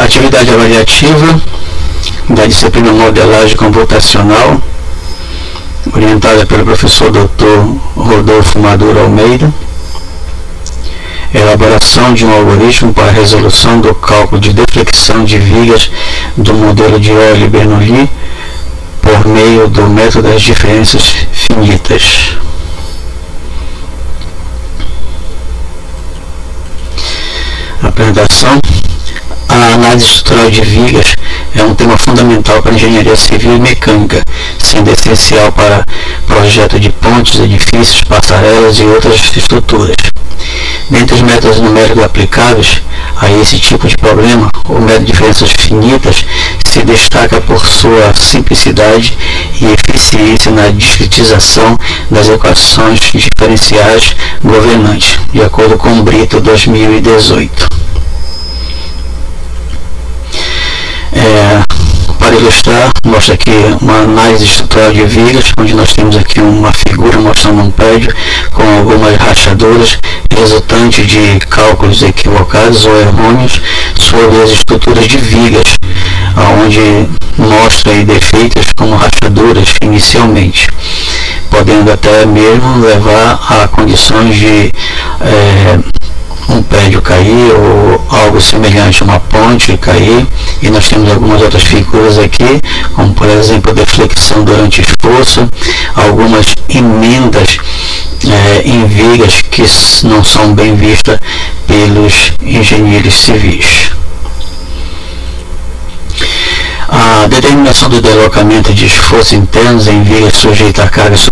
atividade avaliativa da disciplina Modelagem Computacional, orientada pelo professor Dr. Rodolfo Maduro Almeida. Elaboração de um algoritmo para a resolução do cálculo de deflexão de vigas do modelo de Euler-Bernoulli por meio do método das diferenças finitas. Apresentação. A análise estrutural de vigas é um tema fundamental para a engenharia civil e mecânica, sendo essencial para projeto de pontes, edifícios, passarelas e outras estruturas. Dentre os métodos numéricos aplicáveis a esse tipo de problema, o método de diferenças finitas se destaca por sua simplicidade e eficiência na discretização das equações diferenciais governantes, de acordo com Brito 2018. Para ilustrar, mostra aqui uma análise estrutural de vigas, onde nós temos aqui uma figura mostrando um prédio com algumas rachaduras resultantes de cálculos equivocados ou errôneos sobre as estruturas de vigas, onde mostra aí defeitos como rachaduras inicialmente, podendo até mesmo levar a condições de um prédio cair ou algo semelhante a uma ponte cair. E nós temos algumas outras figuras aqui, como por exemplo deflexão durante esforço, algumas emendas em vigas que não são bem vistas pelos engenheiros civis. A determinação do deslocamento de esforços internos em vigas sujeitas a cargas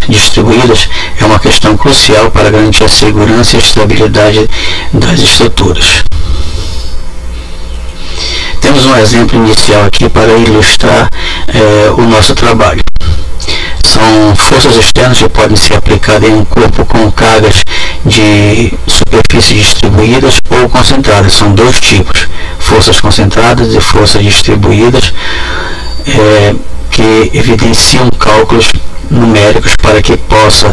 distribuídas é uma questão crucial para garantir a segurança e a estabilidade das estruturas. Temos um exemplo inicial aqui para ilustrar o nosso trabalho. São forças externas que podem ser aplicadas em um corpo com cargas de superfície distribuídas ou concentradas. São dois tipos: forças concentradas e forças distribuídas, que evidenciam cálculos numéricos para que possa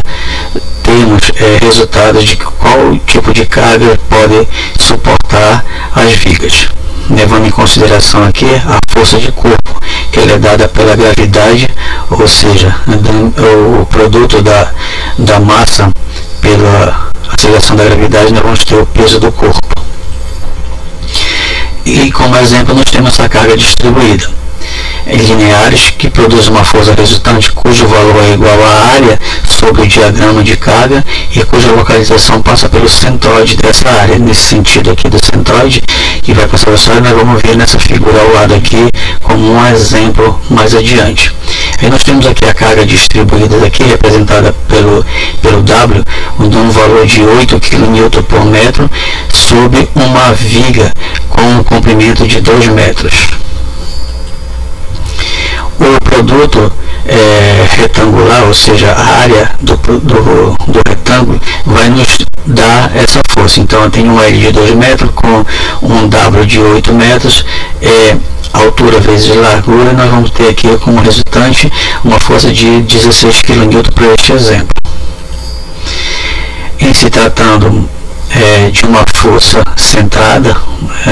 termos resultados de qual tipo de carga pode suportar as vigas, levando em consideração aqui a força de corpo, que é dada pela gravidade, ou seja, o produto da massa pela aceleração da gravidade. Nós vamos ter o peso do corpo. E como exemplo nós temos essa carga distribuída, lineares, que produz uma força resultante cujo valor é igual à área sobre o diagrama de carga e cuja localização passa pelo centroide dessa área. Nesse sentido aqui do centroide, que vai passar pela área, nós vamos ver nessa figura ao lado aqui como um exemplo mais adiante. Aí nós temos aqui a carga distribuída aqui, representada pelo W, onde um valor de 8 kN por metro sobre uma viga com um comprimento de 2 metros. O produto retangular, ou seja, a área do retângulo, vai nos dar essa força. Então eu tenho um L de 2 metros com um W de 8 metros, altura vezes largura, e nós vamos ter aqui como resultante uma força de 16 kN para este exemplo. Em se tratando de uma força centrada,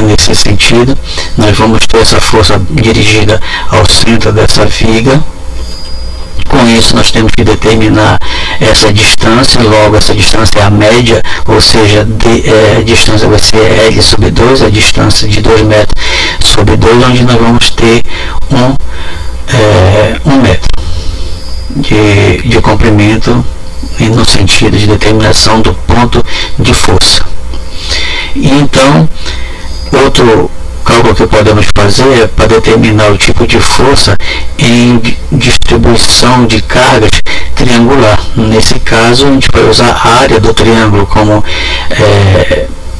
nesse sentido, nós vamos ter essa força dirigida ao centro dessa viga. Com isso nós temos que determinar essa distância, logo essa distância é a média, ou seja, a distância vai ser L sobre 2, a distância de 2 metros sobre 2, onde nós vamos ter um metro de comprimento no sentido de determinação do ponto de força. E então, outro cálculo que podemos fazer é para determinar o tipo de força em distribuição de cargas triangular. Nesse caso, a gente vai usar a área do triângulo como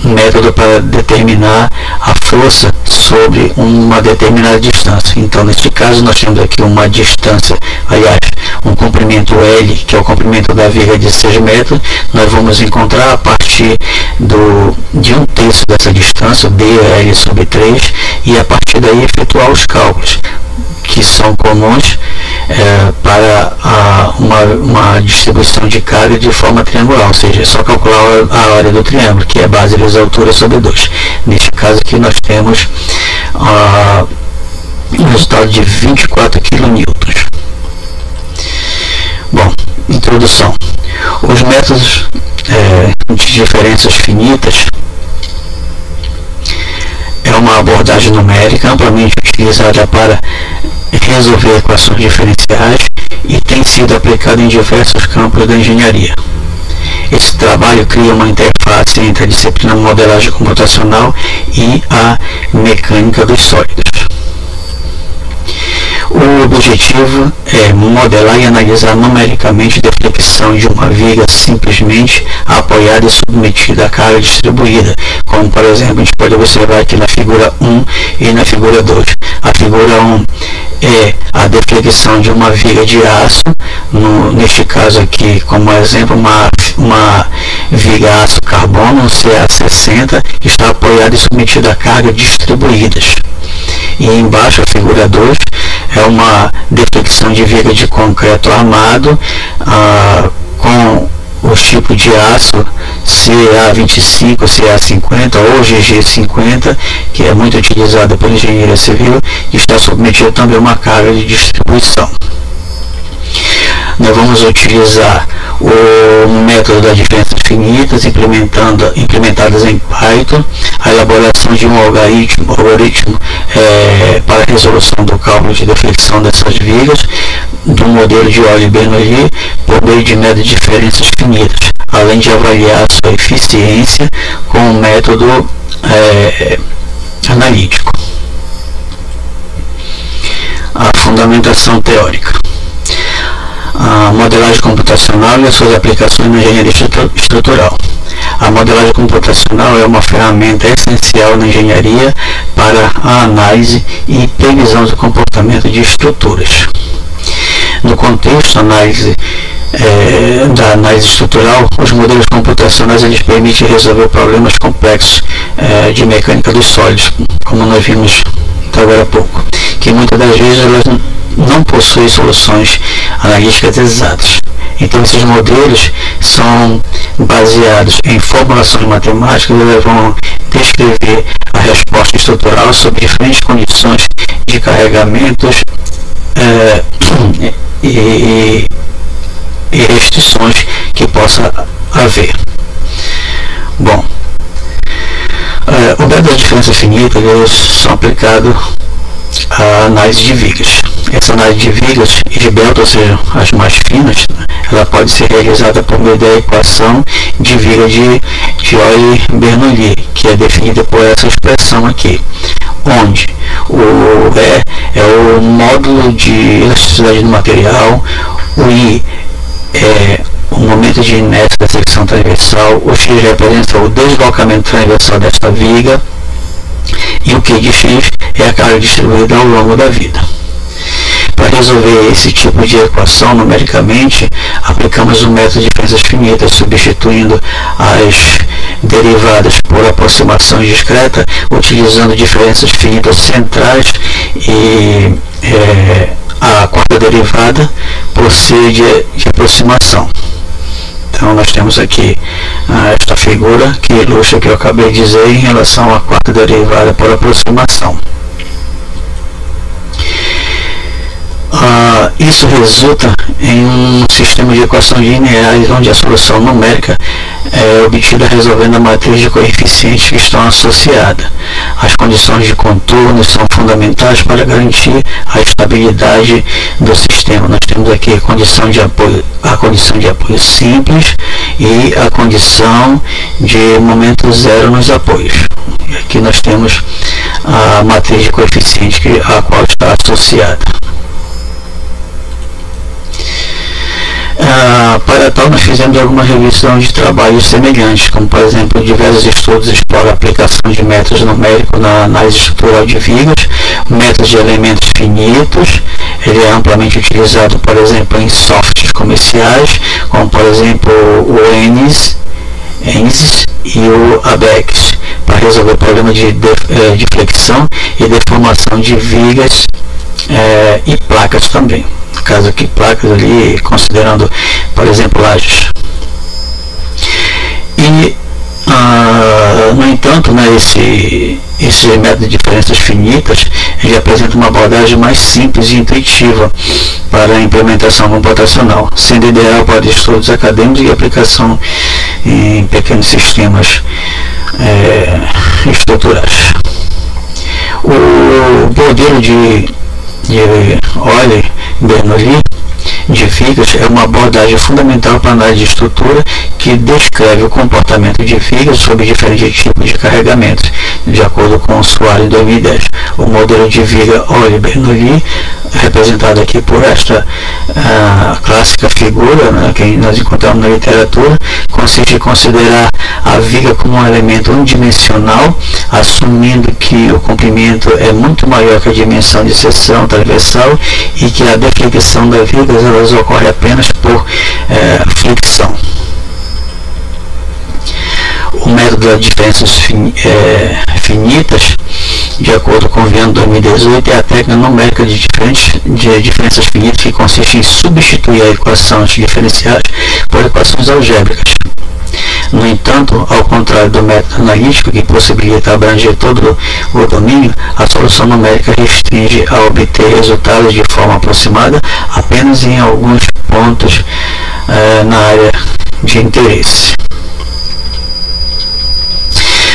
método para determinar a força sobre uma determinada distância. Então, neste caso, nós temos aqui uma distância, aliás, um comprimento L, que é o comprimento da viga de 6 metros. Nós vamos encontrar a partir de 1/3 dessa distância, dL sobre 3, e a partir daí efetuar os cálculos que são comuns para uma distribuição de carga de forma triangular, ou seja, é só calcular a área do triângulo, que é base vezes altura sobre 2. Neste caso aqui nós temos um resultado de 24 kN. Bom, introdução. Os métodos de diferenças finitas é uma abordagem numérica amplamente utilizada para resolver equações diferenciais e tem sido aplicado em diversos campos da engenharia. Esse trabalho cria uma interface entre a disciplina modelagem computacional e a mecânica dos sólidos. O objetivo é modelar e analisar numericamente a deflexão de uma viga simplesmente apoiada e submetida à carga distribuída, como por exemplo a gente pode observar aqui na figura 1 e na figura 2. A figura 1 é a deflexão de uma viga de aço, neste caso aqui como exemplo uma viga aço carbono, um CA60, que está apoiada e submetida a carga distribuídas. E embaixo a figura 2 é uma deflexão de viga de concreto armado com os tipos de aço CA25, CA50 ou GG50, que é muito utilizado pela engenharia civil e está submetido também a uma carga de distribuição. Nós vamos utilizar o método das diferenças finitas implementadas em Python, a elaboração de um algoritmo para a resolução do cálculo de deflexão dessas vigas, do modelo de Euler-Bernoulli por meio de método de diferenças finitas, além de avaliar a sua eficiência com o método analítico. A fundamentação teórica. A modelagem computacional e as suas aplicações na engenharia estrutural. A modelagem computacional é uma ferramenta essencial na engenharia para a análise e previsão do comportamento de estruturas. No contexto da análise estrutural, os modelos computacionais eles permitem resolver problemas complexos de mecânica dos sólidos, como nós vimos agora há pouco, que muitas das vezes elas não possuem soluções analíticas exatas. Então esses modelos são baseados em formulações matemáticas e vão descrever a resposta estrutural sob diferentes condições de carregamentos e restrições que possa haver. Bom, o método de diferença finita eles são aplicados à análise de vigas. Essa análise de vigas e de Belt, ou seja, as mais finas, ela pode ser realizada por meio da equação de viga de Euler-Bernoulli, que é definida por essa expressão aqui, onde o E é o módulo de elasticidade do material, o I é o momento de inércia da secção transversal, o X representa o deslocamento transversal desta viga e o Q de X é a carga distribuída ao longo da vida. Para resolver esse tipo de equação numericamente, aplicamos o método de diferenças finitas, substituindo as derivadas por aproximação discreta, utilizando diferenças finitas centrais e a quarta derivada por ser de aproximação. Então nós temos aqui esta figura que ilustra o que eu acabei de dizer em relação à quarta derivada por aproximação. Isso resulta em um sistema de equações lineares onde a solução numérica é obtida resolvendo a matriz de coeficientes que estão associadas. As condições de contorno são fundamentais para garantir a estabilidade do sistema. Nós temos aqui a condição de apoio simples e a condição de momento zero nos apoios. E aqui nós temos a matriz de coeficientes a qual está associada. Para tal, nós fizemos alguma revisão de trabalhos semelhantes, como por exemplo, diversos estudos exploram a aplicação de métodos numéricos na análise estrutural de vigas, métodos de elementos finitos. Ele é amplamente utilizado, por exemplo, em softwares comerciais, como por exemplo o ENIS e o ABEX, para resolver problemas de flexão e deformação de vigas e placas também. No caso aqui, placas ali, considerando, por exemplo, lajes. E No entanto, né, esse método de diferenças finitas, ele apresenta uma abordagem mais simples e intuitiva para a implementação computacional, sendo ideal para estudos acadêmicos e aplicação em pequenos sistemas estruturais. O modelo de Euler-Bernoulli de vigas é uma abordagem fundamental para a análise de estrutura que descreve o comportamento de vigas sob diferentes tipos de carregamentos, de acordo com o Soares em 2010. O modelo de viga Euler-Bernoulli, representado aqui por esta clássica figura, né, que nós encontramos na literatura, consiste em considerar a viga como um elemento unidimensional, assumindo que o comprimento é muito maior que a dimensão de seção transversal e que a deflexão das vigas elas ocorre apenas por fricção. O método das diferenças finitas, de acordo com o Viano 2018, é a técnica numérica de diferenças finitas que consiste em substituir as equações diferenciais por equações algébricas. No entanto, ao contrário do método analítico, que possibilita abranger todo o domínio, a solução numérica restringe a obter resultados de forma aproximada apenas em alguns pontos na área de interesse.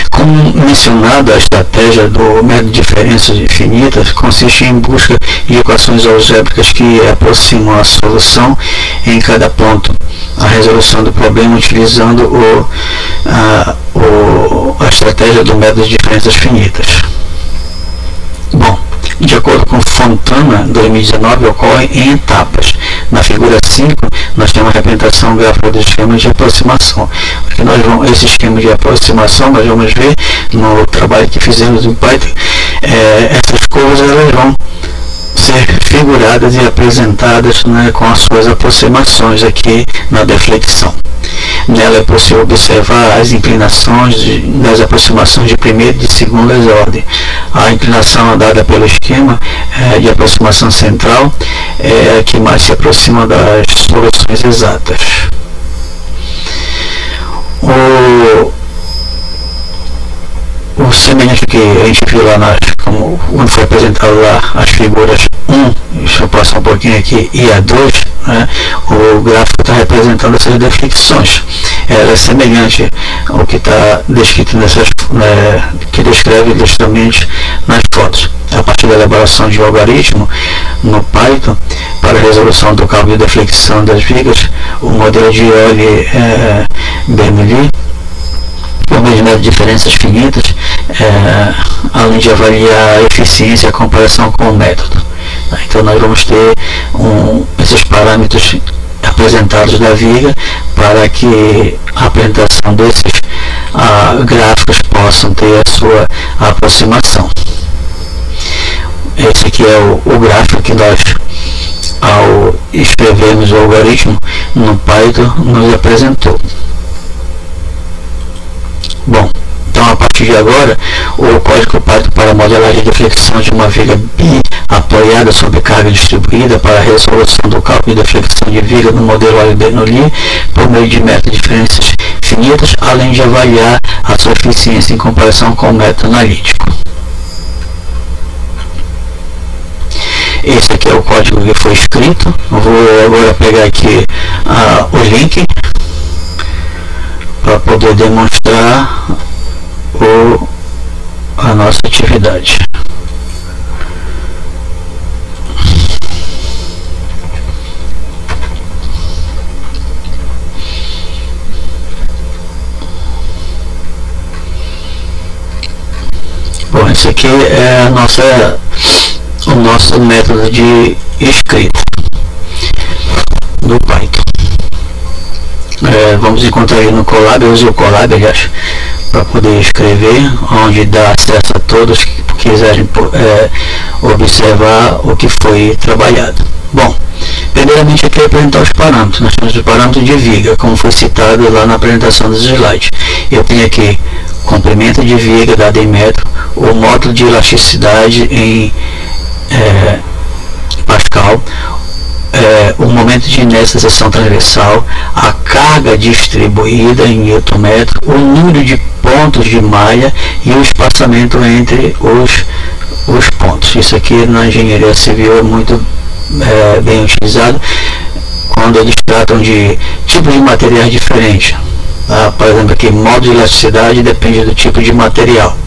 Como mencionado, a estratégia do método de diferenças finitas consiste em busca de equações algébricas que aproximam a solução em cada ponto, a resolução do problema utilizando a estratégia do método de diferenças finitas. Bom, de acordo com Fontana, 2019, ocorre em etapas. Na figura 5, nós temos a representação gráfica do esquema de aproximação. Esse esquema de aproximação, nós vamos ver no trabalho que fizemos em Python, essas curvas elas vão ser figuradas e apresentadas, né, com as suas aproximações aqui na deflexão. Nela é possível observar as inclinações das aproximações de primeira e de segunda ordem. A inclinação dada pelo esquema de aproximação central é a que mais se aproxima das soluções exatas. O semelhante que a gente viu lá quando foi apresentado lá as figuras 1, deixa eu passar um pouquinho aqui, e a 2, né, o gráfico está representando essas deflexões. Ela é semelhante ao que está descrito que descreve justamente nas fotos. A partir da elaboração de um algoritmo no Python para a resolução do cálculo de deflexão das vigas, o modelo de Euler-Bernoulli, por meio de diferenças finitas, além de avaliar a eficiência e a comparação com o método. Então nós vamos ter esses parâmetros apresentados da viga para que a apresentação desses gráficos possam ter a sua aproximação. Esse aqui é o gráfico que nós, ao escrevermos o algoritmo no Python, nos apresentou. Bom, então a partir de agora, o código Python para modelagem de deflexão de uma viga bi apoiada sobre carga distribuída para a resolução do cálculo de deflexão de viga no modelo Euler-Bernoulli por meio de método de diferenças finitas, além de avaliar a sua eficiência em comparação com o método analítico. Esse aqui é o código que foi escrito. Eu vou agora pegar aqui o link para poder demonstrar a nossa atividade. Bom, esse aqui é o nosso método de escrita do Python. Vamos encontrar aí no Colab. Eu uso o Colab, aliás, para poder escrever, onde dá acesso a todos que quiserem observar o que foi trabalhado. Bom, primeiramente aqui apresentar os parâmetros. Nós temos o parâmetro de viga, como foi citado lá na apresentação dos slides. Eu tenho aqui comprimento de viga dado em metro, o módulo de elasticidade em Pascal, o momento de inércia da seção transversal, a carga distribuída em Nm, o número de pontos de malha e o espaçamento entre os pontos. Isso aqui na engenharia civil é muito bem utilizado quando eles tratam de tipos de materiais diferentes. Por exemplo, aqui, modo de elasticidade depende do tipo de material.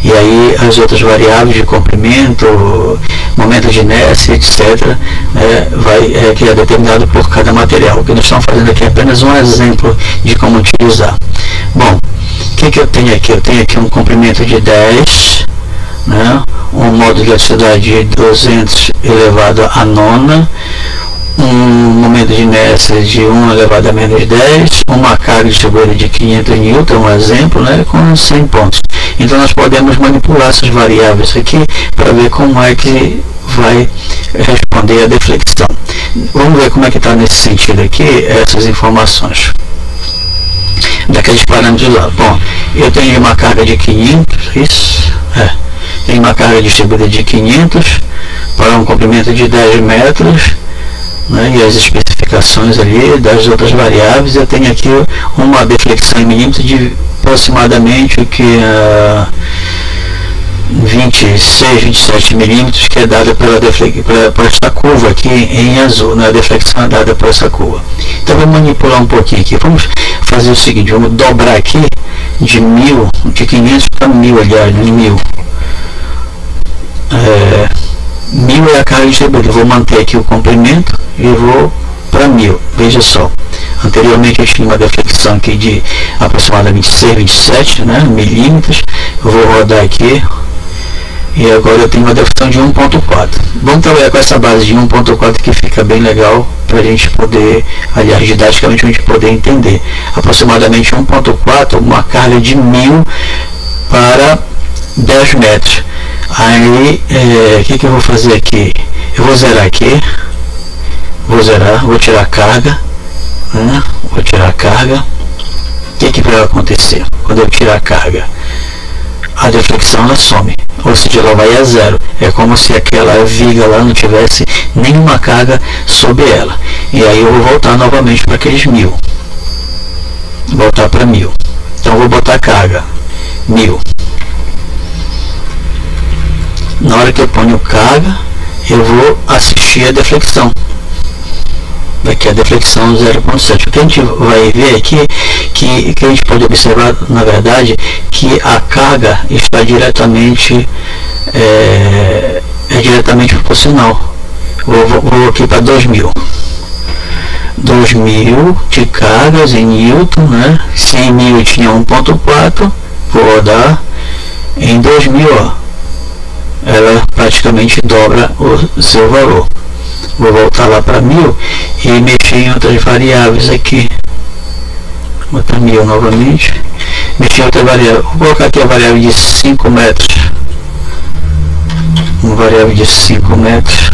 E aí as outras variáveis de comprimento, momento de inércia, etc., que é determinado por cada material. O que nós estamos fazendo aqui é apenas um exemplo de como utilizar. Bom, o que eu tenho aqui? Eu tenho aqui um comprimento de 10, um modo de elasticidade de 200 elevado a nona, um momento de inércia de 1 elevado a menos 10, uma carga distribuída de 500 N, um exemplo, com 100 pontos. Então nós podemos manipular essas variáveis aqui para ver como é que vai responder a deflexão. Vamos ver como é que está nesse sentido aqui, essas informações daqueles parâmetros lá. Bom, eu tenho uma carga de 500, tem uma carga distribuída de 500 para um comprimento de 10 metros, e as especificações ali das outras variáveis. Eu tenho aqui uma deflexão em milímetros de aproximadamente 26, 27 milímetros, que é dada por esta curva aqui em azul, a deflexão é dada por essa curva. Então vamos manipular um pouquinho aqui. Vamos fazer o seguinte, vamos dobrar aqui de 500 para 1000, aliás, 1000. 1000 é a carga distribuída. Vou manter aqui o comprimento e vou para 1000. Veja só, anteriormente eu tinha uma deflexão aqui de aproximadamente 26, 27 milímetros. Eu vou rodar aqui e agora eu tenho uma deflexão de 1.4. Vamos trabalhar com essa base de 1.4 que fica bem legal para a gente poder, aliás, didaticamente a gente poder entender. Aproximadamente 1.4, uma carga de 1000 para 10 metros. Aí, o que eu vou fazer aqui? Eu vou zerar aqui, vou tirar a carga, vou tirar a carga. O que vai acontecer quando eu tirar a carga? A deflexão ela some, ou seja, ela vai a zero. É como se aquela viga lá não tivesse nenhuma carga sobre ela. E aí eu vou voltar novamente para aqueles 1000, voltar para 1000. Então eu vou botar a carga 1000. Na hora que eu ponho carga, eu vou assistir a deflexão. Aqui a deflexão 0.7. O que a gente vai ver aqui, que a gente pode observar, na verdade, que a carga está diretamente diretamente proporcional. Vou aqui para 2000. 2000 de cargas em Newton, Se em 1000 eu tinha 1.4, vou rodar em 2000, ela praticamente dobra o seu valor. Vou voltar lá para 1000 e mexer em outras variáveis aqui. Vou botar 1000 novamente. Mexer em outra variável. Vou colocar aqui a variável de 5 metros. Uma variável de 5 metros.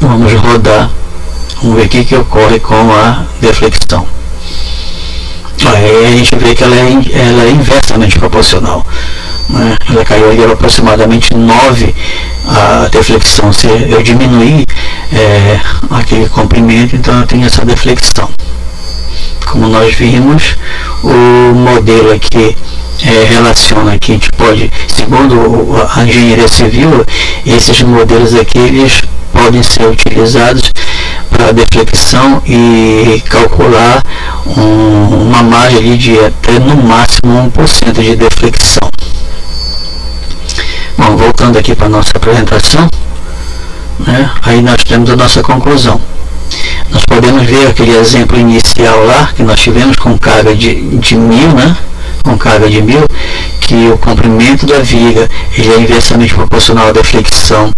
Vamos rodar. Vamos ver o que ocorre com a deflexão. Aí a gente vê que ela é inversamente proporcional. Ela caiu ali aproximadamente 9 a deflexão. Se eu diminuir aquele comprimento, então eu tenho essa deflexão. Como nós vimos, o modelo aqui relaciona aqui, a gente pode, segundo a engenharia civil, esses modelos aqui eles podem ser utilizados para deflexão e calcular uma margem ali de até no máximo 1% de deflexão. Bom, voltando aqui para a nossa apresentação, aí nós temos a nossa conclusão. Nós podemos ver aquele exemplo inicial lá que nós tivemos com carga de 1000, com carga de 1000, que o comprimento da viga ele é inversamente proporcional à deflexão,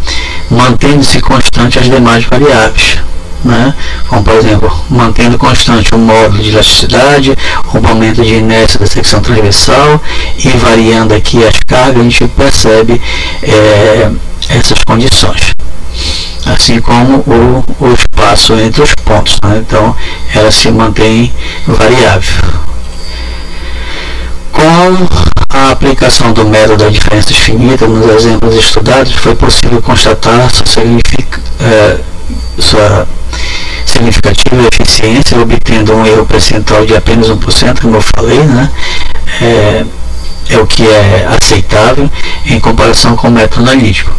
mantendo-se constante as demais variáveis. Como por exemplo, mantendo constante o módulo de elasticidade, o momento de inércia da secção transversal e variando aqui as cargas, a gente percebe essas condições, assim como o espaço entre os pontos, então ela se mantém variável. Com a aplicação do método das diferenças finitas nos exemplos estudados, foi possível constatar sua significativa eficiência, obtendo um erro percentual de apenas 1%, como eu falei, né? É o que é aceitável em comparação com o método analítico.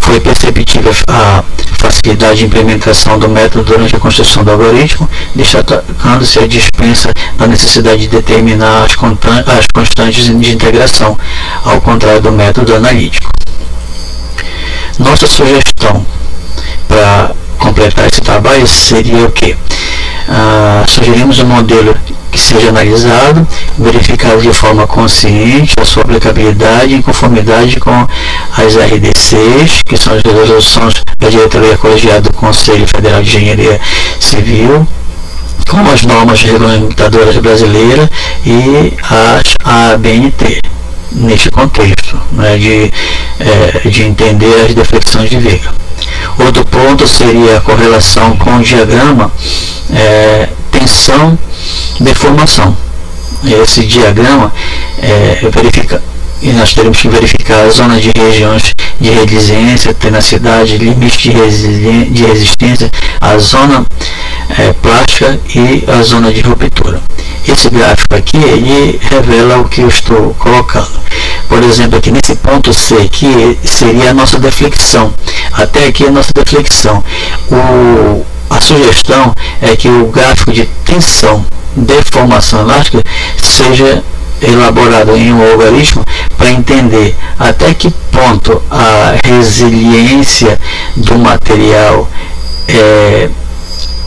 Foi perceptível a facilidade de implementação do método durante a construção do algoritmo, destacando-se a dispensa da necessidade de determinar as constantes de integração, ao contrário do método analítico. Nossa sugestão para completar esse trabalho seria o que? Sugerimos um modelo que seja analisado, verificado de forma consciente a sua aplicabilidade em conformidade com as RDCs, que são as resoluções da Diretoria Colegiada do Conselho Federal de Engenharia Civil, com as normas regulamentadoras brasileiras e as ABNT, neste contexto, né, de entender as deflexões de Vega. Outro ponto seria a correlação com o diagrama tensão-deformação. Esse diagrama verifica, e nós teremos que verificar a zona de regiões de resiliência, tenacidade, limite de resistência, a zona plástica e a zona de ruptura. Esse gráfico aqui, ele revela o que eu estou colocando. Por exemplo, aqui nesse ponto C, que seria a nossa deflexão. Até aqui a nossa deflexão. A sugestão é que o gráfico de tensão, deformação elástica, seja elaborado em um algoritmo para entender até que ponto a resiliência do material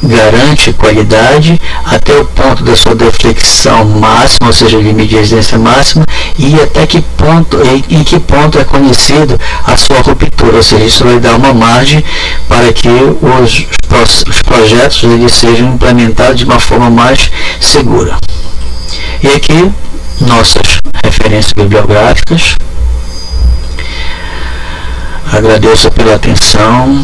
garante qualidade, até o ponto da sua deflexão máxima, ou seja, o limite de resistência máxima, e até que ponto, em que ponto é conhecido a sua ruptura, ou seja, isso vai dar uma margem para que os projetos eles sejam implementados de uma forma mais segura. E aqui nossas referências bibliográficas. Agradeço pela atenção.